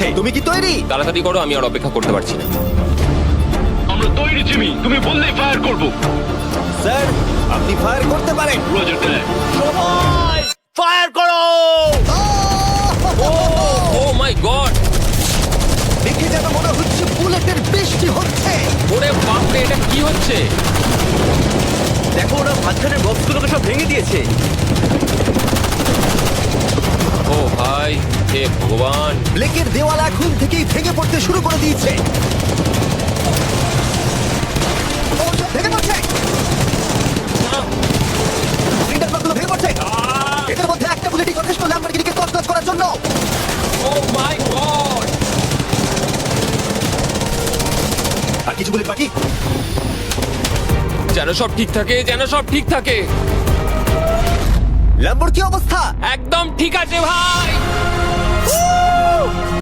যাচ্ছে। তুমি কি তৈরি? তাড়াতাড়ি করো, আমি আর অপেক্ষা করতে পারছি না। আমরা তৈরি জিমি, তুমি বললেই ফায়ার করব। স্যার, আপনি ফায়ার করতে পারেন। রোজার দ্যাট। সময় ফায়ার করো। ও মাই গড! দেখে যেন মনে হচ্ছে বুলেটের বৃষ্টি হচ্ছে। ওরে বাপরে, এটা কি হচ্ছে? দেখো, ওরা মাঝখানের বক্সগুলোকে সব ভেঙে দিয়েছে। ও ভাই, হে ভগবান! ব্লেকের দেওয়াল এখন থেকেই ভেঙে পড়তে শুরু করে দিয়েছে। ও, সব ভেঙে পড়ছে। সিলিন্ডার ব্লকগুলো ভেঙে পড়ছে। এদের মধ্যে একটা বুলেটই যথেষ্ট ল্যাম্বরগিনিকে তছনছ করার জন্য। ও মাই গড! আর কিছু বুলেট বাকি। যেন সব ঠিক থাকে, যেন সব ঠিক থাকে। ল্যাম্বোর কি অবস্থা? একদম ঠিক আছে ভাই।